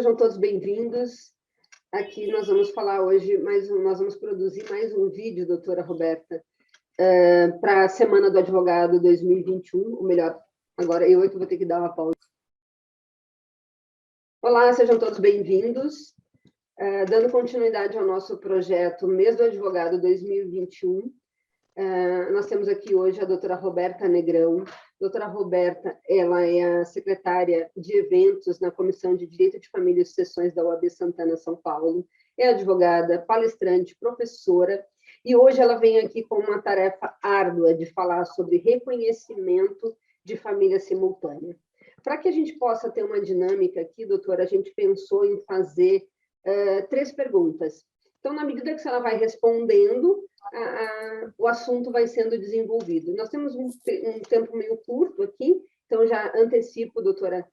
sejam todos bem-vindos. Aqui nós vamos falar hoje, nós vamos produzir mais um vídeo, doutora Roberta, para a Semana do Advogado 2021, ou melhor, agora eu que vou ter que dar uma pausa. Olá, sejam todos bem-vindos. Dando continuidade ao nosso projeto Mês do Advogado 2021, nós temos aqui hoje a doutora Roberta Negrão. Doutora Roberta, ela é a secretária de eventos na Comissão de Direito de Família e Sucessões da OAB Santana, São Paulo. É advogada, palestrante, professora, e hoje ela vem aqui com uma tarefa árdua de falar sobre reconhecimento de família simultânea. Para que a gente possa ter uma dinâmica aqui, doutora, a gente pensou em fazer 3 perguntas. Então, na medida que ela vai respondendo, o assunto vai sendo desenvolvido. Nós temos um tempo meio curto aqui, então já antecipo, doutora,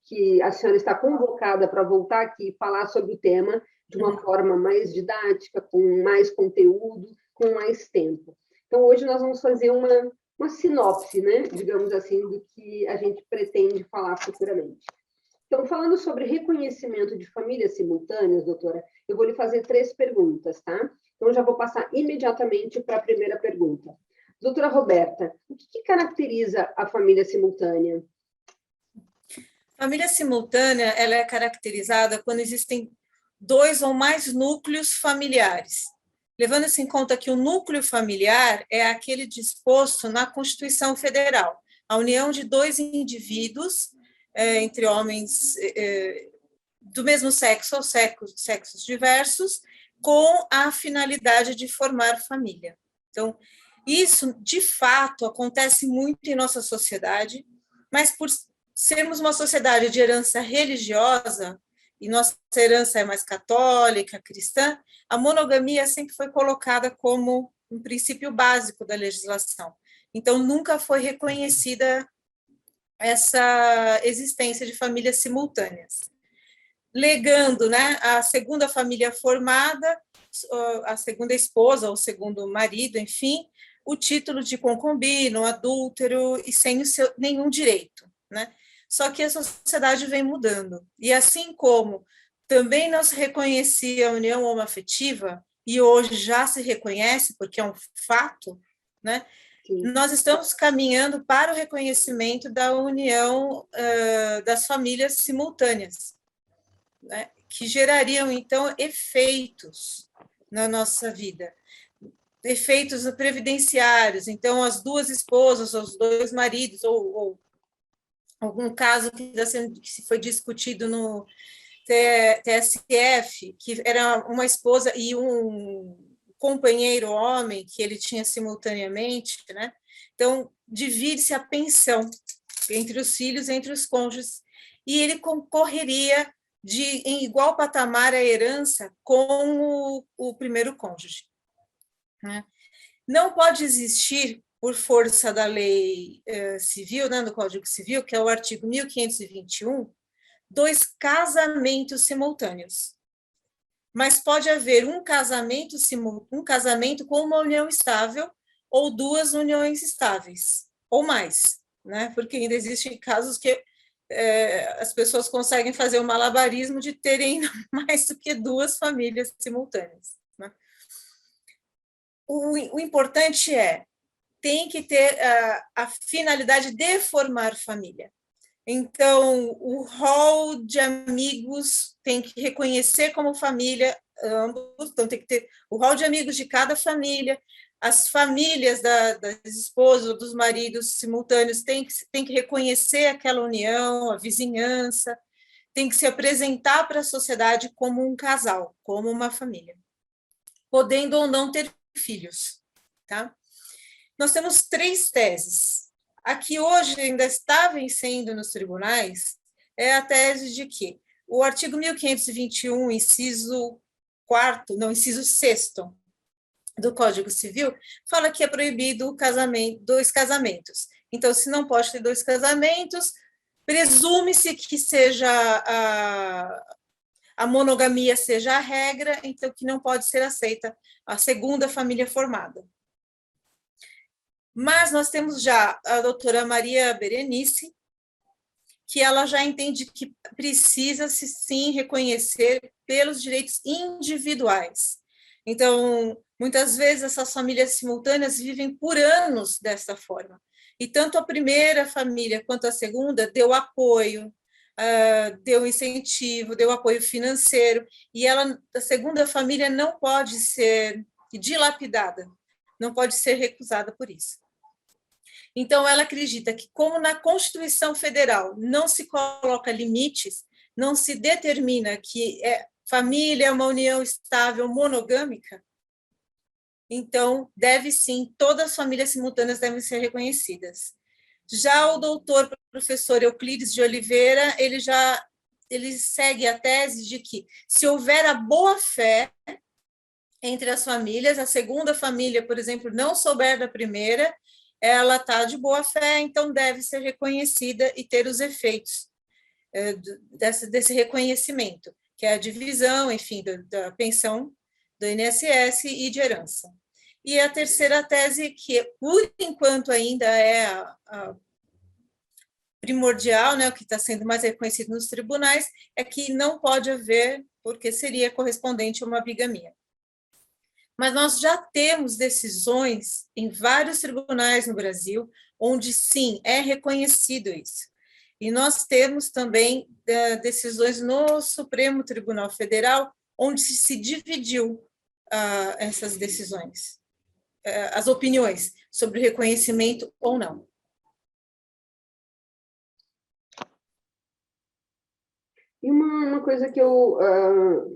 que a senhora está convocada para voltar aqui e falar sobre o tema de uma forma mais didática, com mais conteúdo, com mais tempo. Então, hoje nós vamos fazer uma sinopse, né, digamos assim, do que a gente pretende falar futuramente. Então, falando sobre reconhecimento de famílias simultâneas, doutora, eu vou lhe fazer 3 perguntas, tá? Então, já vou passar imediatamente para a primeira pergunta. Doutora Roberta, o que caracteriza a família simultânea? Família simultânea, ela é caracterizada quando existem 2 ou mais núcleos familiares. Levando-se em conta que o núcleo familiar é aquele disposto na Constituição Federal, a união de 2 indivíduos, entre homens do mesmo sexo ou sexos diversos, com a finalidade de formar família. Então, isso, de fato, acontece muito em nossa sociedade, mas por sermos uma sociedade de herança religiosa, e nossa herança é mais católica, cristã, a monogamia sempre foi colocada como um princípio básico da legislação. Então, nunca foi reconhecida essa existência de famílias simultâneas. Legando, né, a segunda família formada, a segunda esposa ou segundo marido, enfim, o título de concubino, adúltero e sem nenhum direito, né? Só que a sociedade vem mudando. E assim como também não se reconhecia a união homoafetiva, e hoje já se reconhece, porque é um fato, né? Nós estamos caminhando para o reconhecimento da união das famílias simultâneas, né, que gerariam, então, efeitos na nossa vida, efeitos previdenciários. Então, as 2 esposas, os 2 maridos, ou algum caso que foi discutido no TSF, que era uma esposa e um companheiro homem que ele tinha simultaneamente, né? Então, divide-se a pensão entre os filhos, entre os cônjuges, e ele concorreria em igual patamar à herança com o primeiro cônjuge, né? Não pode existir, por força da lei civil, né, do Código Civil, que é o artigo 1521, 2 casamentos simultâneos. Mas pode haver um casamento com uma união estável ou 2 uniões estáveis, ou mais, né? Porque ainda existem casos que as pessoas conseguem fazer o malabarismo de terem mais do que 2 famílias simultâneas, né? O importante tem que ter a finalidade de formar família. Então, o rol de amigos tem que reconhecer como família ambos, então tem que ter o rol de amigos de cada família, as famílias das esposas, dos maridos simultâneos têm que reconhecer aquela união, a vizinhança, tem que se apresentar para a sociedade como um casal, como uma família, podendo ou não ter filhos, tá? Nós temos 3 teses. A que hoje ainda está vencendo nos tribunais é a tese de que o artigo 1521, inciso 6º do Código Civil, fala que é proibido o casamento, 2 casamentos. Então, se não pode ter 2 casamentos, presume-se que seja a monogamia seja a regra, então que não pode ser aceita a segunda família formada. Mas nós temos já a doutora Maria Berenice, que ela já entende que precisa se sim reconhecer pelos direitos individuais. Então, muitas vezes essas famílias simultâneas vivem por anos dessa forma. E tanto a primeira família quanto a segunda deu apoio, deu incentivo, deu apoio financeiro, e a segunda família não pode ser dilapidada, não pode ser recusada por isso. Então, ela acredita que, como na Constituição Federal não se coloca limites, não se determina que família é uma união estável monogâmica, então, deve sim, todas as famílias simultâneas devem ser reconhecidas. Já o doutor professor Euclides de Oliveira, ele segue a tese de que, se houver a boa-fé entre as famílias, a segunda família, por exemplo, não souber da primeira, ela está de boa-fé, então deve ser reconhecida e ter os efeitos desse reconhecimento, que é a divisão, enfim, da pensão do INSS e de herança. E a terceira tese, que por enquanto ainda é a primordial, né, o que está sendo mais reconhecido nos tribunais, é que não pode haver, porque seria correspondente a uma bigamia. Mas nós já temos decisões em vários tribunais no Brasil, onde sim, é reconhecido isso. E nós temos também decisões no Supremo Tribunal Federal, onde se dividiu essas decisões, as opiniões sobre reconhecimento ou não. E uma coisa que eu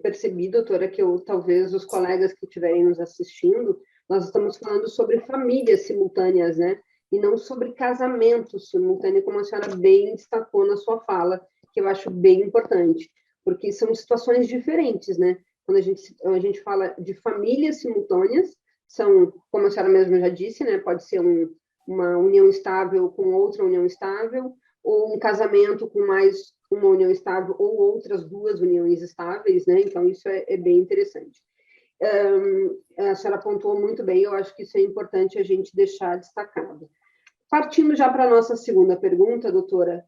percebi, doutora, que talvez os colegas que estiverem nos assistindo, nós estamos falando sobre famílias simultâneas, né? E não sobre casamento simultâneo, como a senhora bem destacou na sua fala, que eu acho bem importante, porque são situações diferentes, né? Quando a gente fala de famílias simultâneas, são, como a senhora mesma já disse, né? Pode ser uma união estável com outra união estável, ou um casamento com mais uma união estável ou outras duas uniões estáveis, né? Então, isso é bem interessante. A senhora pontuou muito bem, eu acho que isso é importante a gente deixar destacado. Partindo já para a nossa segunda pergunta, doutora,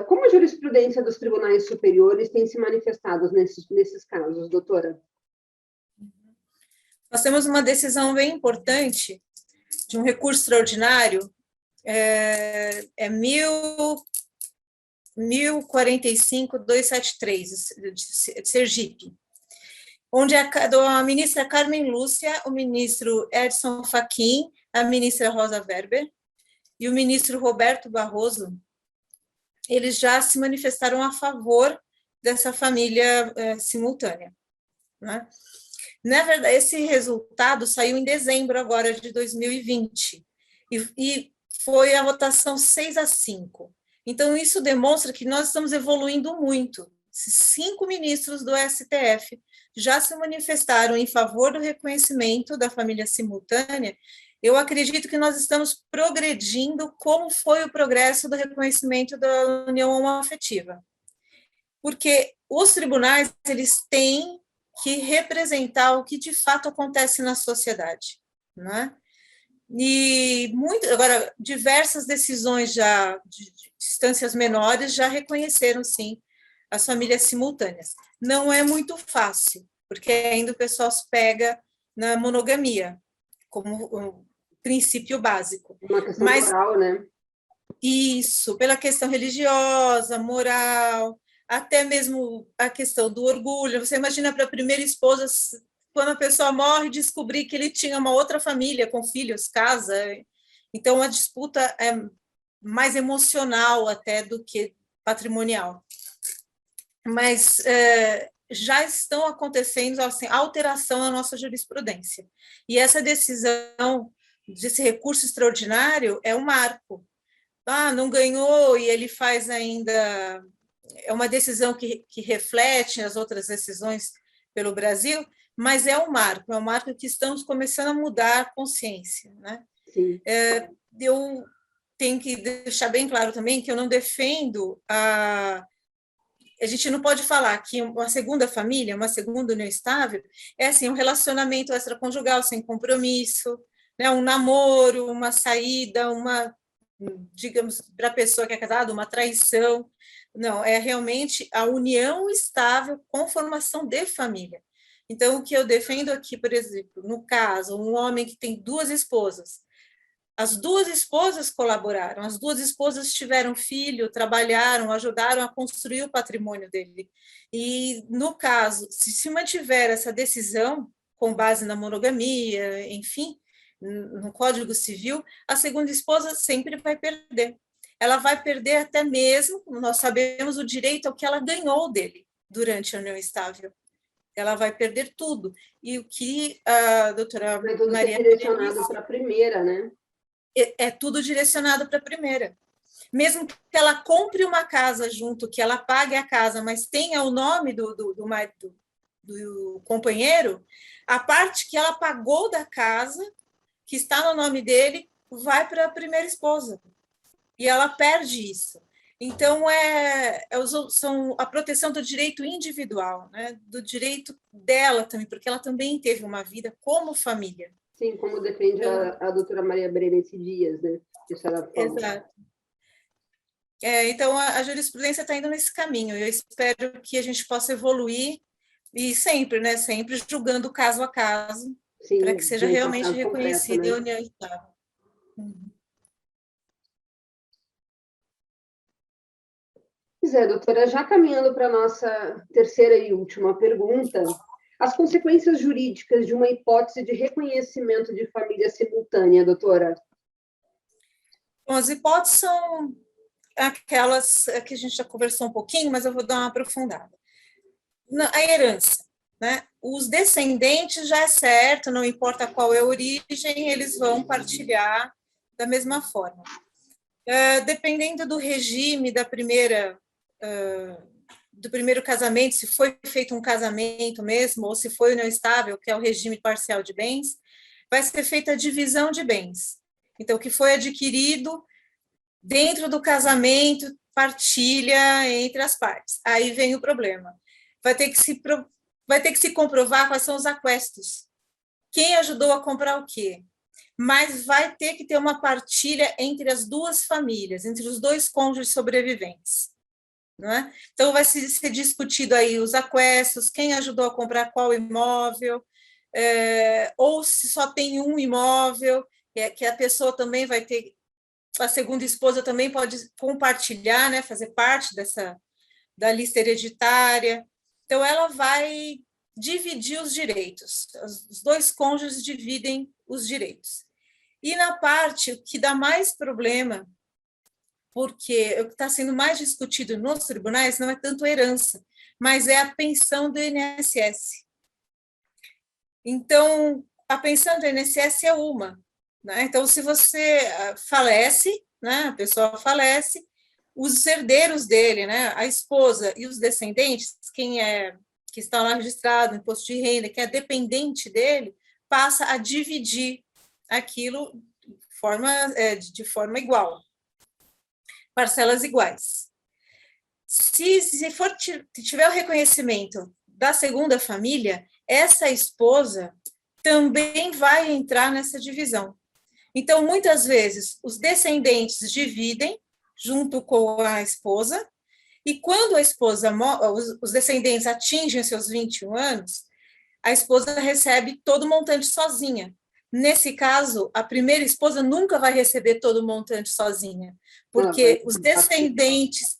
como a jurisprudência dos tribunais superiores tem se manifestado nesses casos, doutora? Nós temos uma decisão bem importante de um recurso extraordinário, 1045-273, de Sergipe, onde a ministra Carmen Lúcia, o ministro Edson Fachin, a ministra Rosa Weber e o ministro Roberto Barroso, eles já se manifestaram a favor dessa família simultânea, né? Na verdade, esse resultado saiu em dezembro agora de 2020, e foi a votação 6-5. Então, isso demonstra que nós estamos evoluindo muito. 5 ministros do STF já se manifestaram em favor do reconhecimento da família simultânea. Eu acredito que nós estamos progredindo como foi o progresso do reconhecimento da união homoafetiva. Porque os tribunais, eles têm que representar o que de fato acontece na sociedade, né? E agora, diversas decisões já de instâncias menores já reconheceram, sim, as famílias simultâneas. Não é muito fácil, porque ainda o pessoal se pega na monogamia, como um princípio básico. Uma questão moral, né? Isso, pela questão religiosa, moral, até mesmo a questão do orgulho. Você imagina para a primeira esposa, quando a pessoa morre, descobrir que ele tinha uma outra família com filhos, casa. Então, a disputa é mais emocional até do que patrimonial. Mas já estão acontecendo assim, alteração na nossa jurisprudência. E essa decisão desse recurso extraordinário é um marco. Não ganhou, e ele faz ainda... É uma decisão que reflete as outras decisões pelo Brasil, mas é um marco que estamos começando a mudar a consciência, né? Sim. Eu tenho que deixar bem claro também que eu não defendo a gente não pode falar que uma segunda família, uma segunda união estável, é assim, um relacionamento extraconjugal sem compromisso, né? Um namoro, uma saída, digamos, para a pessoa que é casada, uma traição. Não, é realmente a união estável com formação de família. Então, o que eu defendo aqui, por exemplo, no caso, um homem que tem duas esposas, as duas esposas colaboraram, as duas esposas tiveram filho, trabalharam, ajudaram a construir o patrimônio dele. E, no caso, se mantiver essa decisão, com base na monogamia, enfim, no Código Civil, a segunda esposa sempre vai perder. Ela vai perder até mesmo, como nós sabemos, o direito ao que ela ganhou dele durante a união estável. Ela vai perder tudo. E o que a doutora Maria direcionado para a primeira, né? É tudo direcionado para a primeira. Mesmo que ela compre uma casa junto, que ela pague a casa, mas tenha o nome do companheiro, a parte que ela pagou da casa, que está no nome dele, vai para a primeira esposa. E ela perde isso. Então, são a proteção do direito individual, né? Do direito dela também, porque ela também teve uma vida como família. Sim, como defende então, a doutora Maria Berenice Dias, né? Isso ela fala. Exato. Então, a jurisprudência está indo nesse caminho. Eu espero que a gente possa evoluir e sempre, né? Sempre julgando caso a caso, para que seja realmente reconhecida a união estável. Pois é, doutora, já caminhando para a nossa terceira e última pergunta, as consequências jurídicas de uma hipótese de reconhecimento de família simultânea, doutora? Bom, as hipóteses são aquelas que a gente já conversou um pouquinho, mas eu vou dar uma aprofundada. A herança, né? Os descendentes já é certo, não importa qual é a origem, eles vão partilhar da mesma forma. Dependendo do regime da do primeiro casamento, se foi feito um casamento mesmo, ou se foi união estável, que é o regime parcial de bens, vai ser feita a divisão de bens. Então, o que foi adquirido dentro do casamento, partilha entre as partes. Aí vem o problema. Vai ter que se comprovar quais são os aquestos. Quem ajudou a comprar o quê? Mas vai ter que ter uma partilha entre as duas famílias, entre os dois cônjuges sobreviventes. Não é? Então, vai ser discutido aí os aquestos, quem ajudou a comprar qual imóvel, ou se só tem um imóvel, que a pessoa também vai ter, a segunda esposa também pode compartilhar, né, fazer parte da lista hereditária. Então, ela vai dividir os direitos, os dois cônjuges dividem os direitos. E na parte que dá mais problema, porque o que está sendo mais discutido nos tribunais não é tanto a herança, mas é a pensão do INSS. Então, a pensão do INSS é uma, né? Então, se você falece, né, a pessoa falece, os herdeiros dele, né, a esposa e os descendentes, que está lá registrado no imposto de renda, que é dependente dele, passa a dividir aquilo de forma igual, parcelas iguais. Se tiver o reconhecimento da segunda família, essa esposa também vai entrar nessa divisão. Então, muitas vezes, os descendentes dividem junto com a esposa, e quando a esposa, os descendentes atingem seus 21 anos, a esposa recebe todo o montante sozinha. Nesse caso, a primeira esposa nunca vai receber todo o montante sozinha, porque os descendentes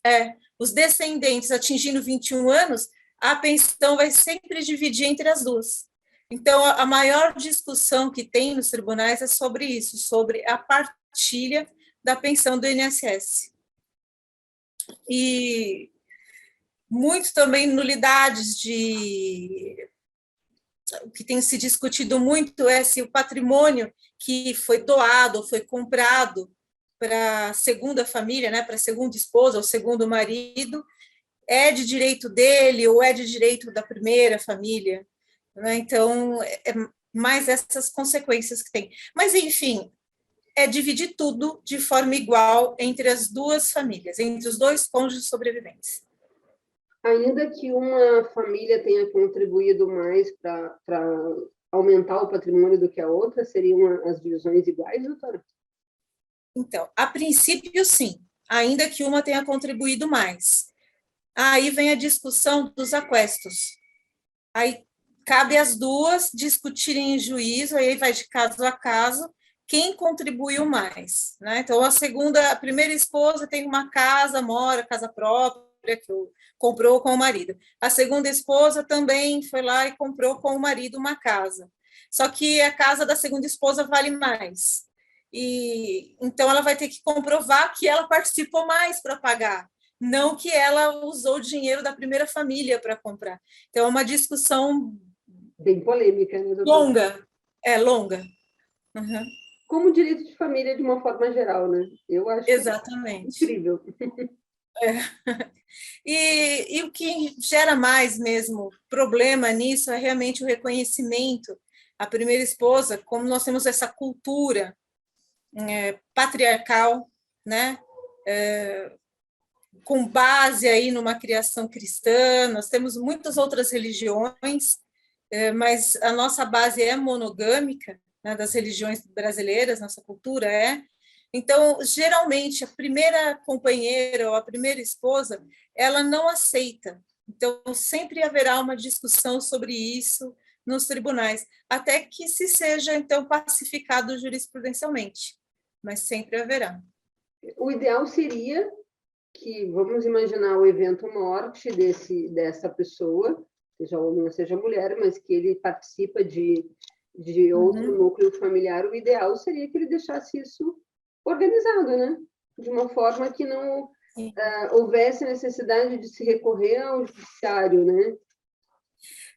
atingindo 21 anos, a pensão vai sempre dividir entre as duas. Então, a maior discussão que tem nos tribunais é sobre isso, sobre a partilha da pensão do INSS. E muito também nulidades o que tem se discutido muito é se o patrimônio que foi doado ou foi comprado para a segunda família, né, para a segunda esposa ou segundo marido, é de direito dele ou é de direito da primeira família. Né? Então, é mais essas consequências que tem. Mas, enfim, é dividir tudo de forma igual entre as duas famílias, entre os dois cônjuges sobreviventes. Ainda que uma família tenha contribuído mais para aumentar o patrimônio do que a outra, seriam as divisões iguais, doutora? Então, a princípio, sim, ainda que uma tenha contribuído mais. Aí vem a discussão dos aquestos. Aí cabe às duas discutirem em juízo, aí vai de caso a caso, quem contribuiu mais, né? Então, a primeira esposa tem uma casa, mora, casa própria, que comprou com o marido. A segunda esposa também foi lá e comprou com o marido uma casa. Só que a casa da segunda esposa vale mais. E então ela vai ter que comprovar que ela participou mais para pagar, não que ela usou o dinheiro da primeira família para comprar. Então, é uma discussão Bem polêmica, né, doutora? longa. É longa. Uhum. Como direito de família de uma forma geral, né? Eu acho Exatamente. incrível. E o que gera mais mesmo problema nisso é realmente o reconhecimento. A primeira esposa, como nós temos essa cultura patriarcal, né? Com base aí numa criação cristã, nós temos muitas outras religiões, mas a nossa base é monogâmica, né, das religiões brasileiras, nossa cultura é. Então, geralmente, a primeira companheira ou a primeira esposa, ela não aceita. Então, sempre haverá uma discussão sobre isso nos tribunais, até que se seja, então, pacificado jurisprudencialmente, mas sempre haverá. O ideal seria que, vamos imaginar o evento morte dessa pessoa, seja homem ou seja mulher, mas que ele participa de outro núcleo familiar, o ideal seria que ele deixasse isso organizado, né? De uma forma que não houvesse necessidade de se recorrer ao judiciário, né?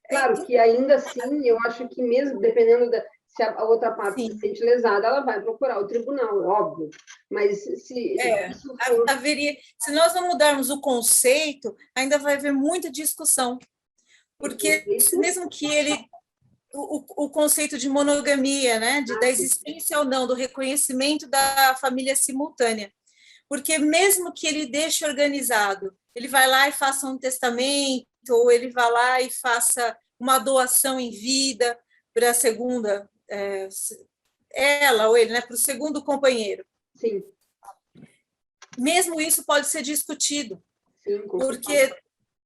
Claro que ainda assim, eu acho que mesmo dependendo se a outra parte se sente lesada, ela vai procurar o tribunal, é óbvio. Mas se isso for... se nós não mudarmos o conceito, ainda vai haver muita discussão. Porque mesmo que o conceito de monogamia, né, da existência ou não, do reconhecimento da família simultânea, porque mesmo que ele deixe organizado, ele vai lá e faça um testamento, ou ele vai lá e faça uma doação em vida para a segunda, ela ou ele, né, para o segundo companheiro. Sim. Mesmo isso pode ser discutido, sim, porque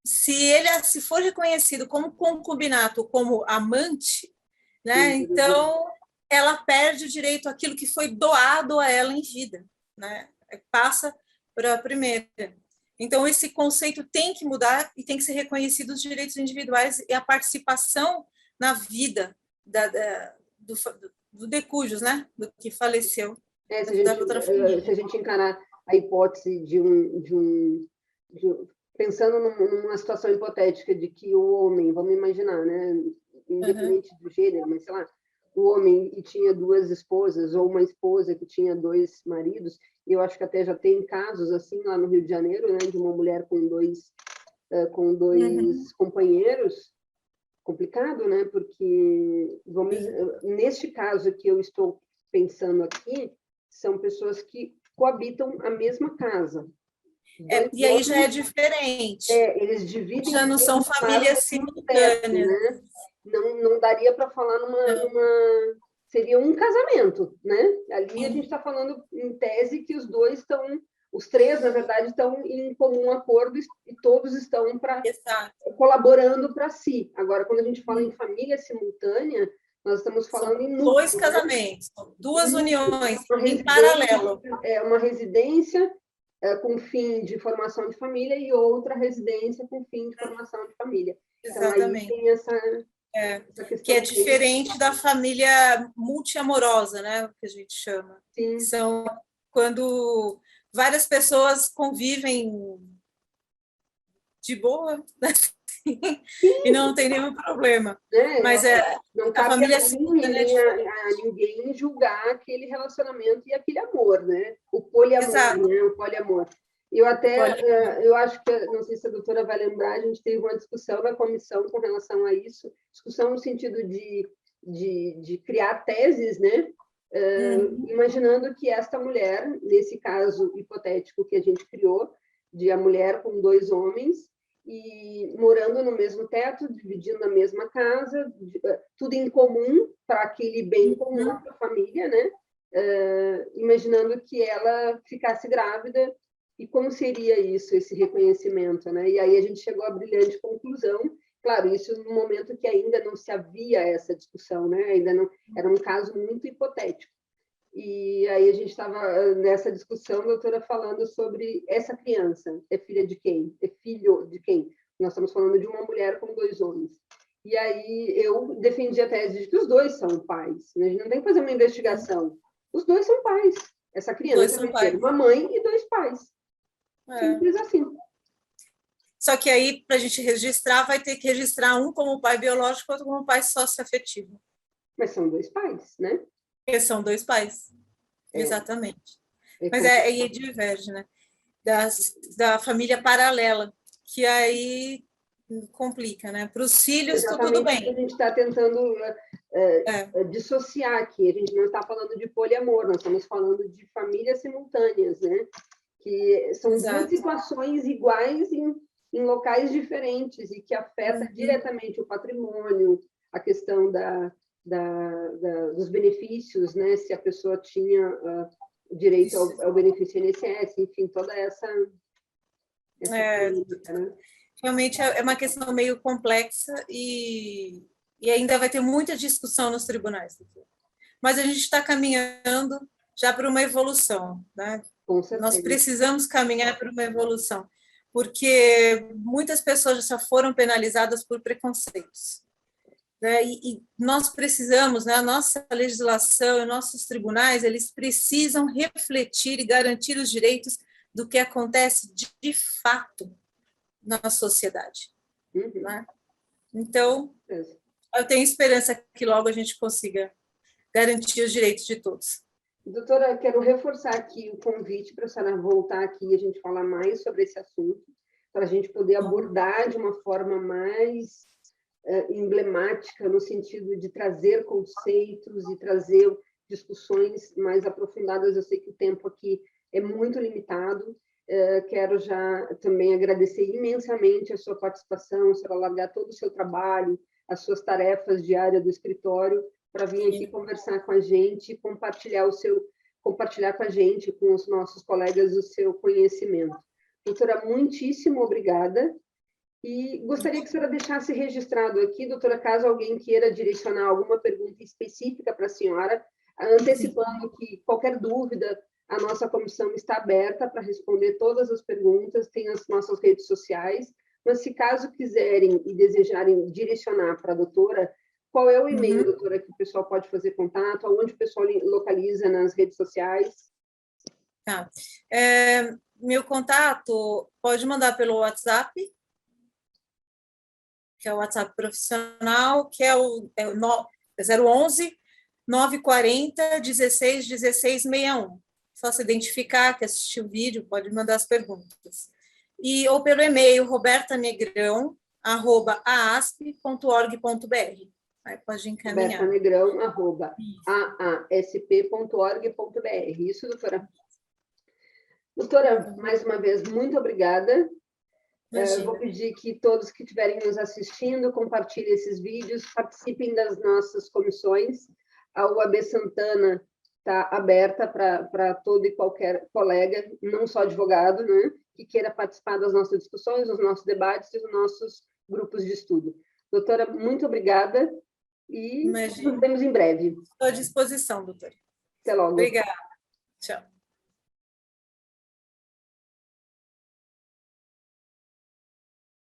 se for reconhecido como concubinato, como amante, né, então ela perde o direito àquilo que foi doado a ela em vida, né, passa para a primeira. Então, esse conceito tem que mudar e tem que ser reconhecido os direitos individuais e a participação na vida do decujus, né, do que faleceu. Se a gente encarar a hipótese pensando numa situação hipotética de que o homem, vamos imaginar, né, independente do gênero, mas sei lá, o homem e tinha duas esposas, ou uma esposa que tinha dois maridos, e eu acho que até já tem casos assim lá no Rio de Janeiro, né, de uma mulher com dois companheiros, complicado, né, porque neste caso que eu estou pensando aqui, são pessoas que coabitam a mesma casa. E aí já é diferente. Eles dividem... Já não são famílias simultâneas. Né? Não daria para falar numa... Seria um casamento, né? Ali a gente está falando, em tese, que os três, na verdade, estão em comum acordo e todos estão colaborando para si. Agora, quando a gente fala em família simultânea, nós estamos falando em núcleo, dois casamentos, duas uniões em paralelo. Uma residência com fim de formação de família e outra residência com fim de formação de família. Exatamente. Então, aí tem essa questão que é diferente da família multiamorosa, né, que a gente chama. Sim. São quando várias pessoas convivem de boa, e não tem nenhum problema. Mas não cabe a ninguém julgar aquele relacionamento e aquele amor, né? O poliamor, né? O poliamor. Eu acho que, não sei se a doutora vai lembrar, a gente teve uma discussão na comissão com relação a isso, discussão no sentido de criar teses, né? Imaginando que esta mulher, nesse caso hipotético que a gente criou, de a mulher com dois homens, e morando no mesmo teto, dividindo a mesma casa, tudo em comum, para aquele bem comum para a família, né? imaginando que ela ficasse grávida e como seria isso, esse reconhecimento, né? E aí a gente chegou à brilhante conclusão, claro, isso no momento que ainda não se havia essa discussão, né? Ainda não, era um caso muito hipotético. E aí a gente estava nessa discussão, a doutora falando sobre essa criança, é filha de quem? É filho de quem? Nós estamos falando de uma mulher com 2 homens. E aí eu defendi a tese de que os 2 são pais, né? A gente não tem que fazer uma investigação. Os 2 são pais. Essa criança vai ter uma mãe e 2 pais. Simples assim. Só que aí, para a gente registrar, vai ter que registrar um como pai biológico e outro como pai socioafetivo. Mas são 2 pais, né? Porque são 2 pais, exatamente. Mas aí diverge, né? Da família paralela, que aí complica, né? Para os filhos, tudo bem. A gente está tentando dissociar aqui. A gente não está falando de poliamor, nós estamos falando de famílias simultâneas, né? Que são 2 situações iguais em locais diferentes e que afeta diretamente o patrimônio, a questão dos benefícios, né? Se a pessoa tinha direito ao benefício INSS, enfim, toda essa política, né? Realmente é uma questão meio complexa e ainda vai ter muita discussão nos tribunais. Mas a gente está caminhando já para uma evolução, né? Nós precisamos caminhar para uma evolução, porque muitas pessoas já foram penalizadas por preconceitos. Né? E nós precisamos, né, a nossa legislação e nossos tribunais, eles precisam refletir e garantir os direitos do que acontece de fato na sociedade. Né? Então, eu tenho esperança que logo a gente consiga garantir os direitos de todos. Doutora, quero reforçar aqui o convite para a senhora voltar aqui e a gente falar mais sobre esse assunto, para a gente poder abordar de uma forma mais emblemática, no sentido de trazer conceitos e trazer discussões mais aprofundadas. Eu sei que o tempo aqui é muito limitado. Quero já também agradecer imensamente a sua participação, a senhora largar todo o seu trabalho, as suas tarefas diárias do escritório, para vir aqui conversar com a gente, compartilhar com a gente, com os nossos colegas, o seu conhecimento. Doutora, muitíssimo obrigada. E gostaria que a senhora deixasse registrado aqui, doutora, caso alguém queira direcionar alguma pergunta específica para a senhora, antecipando que qualquer dúvida, a nossa comissão está aberta para responder todas as perguntas, tem as nossas redes sociais, mas se caso quiserem e desejarem direcionar para a doutora, qual é o e-mail, doutora, que o pessoal pode fazer contato? Aonde o pessoal localiza nas redes sociais? Tá. Meu contato pode mandar pelo WhatsApp, que é o WhatsApp profissional, que é o 011 940 16 16 61. Só se identificar, que assistiu o vídeo, pode mandar as perguntas. Ou pelo e-mail robertanegrão@aasp.org.br. Aí pode encaminhar. robertanegrão@aasp.org.br. Isso, doutora? Doutora, mais uma vez, muito obrigada. Vou pedir que todos que estiverem nos assistindo compartilhem esses vídeos, participem das nossas comissões. A UAB Santana está aberta para todo e qualquer colega, não só advogado, né, que queira participar das nossas discussões, dos nossos debates e dos nossos grupos de estudo. Doutora, muito obrigada e nos vemos em breve. Estou à disposição, doutora. Até logo. Obrigada. Tchau.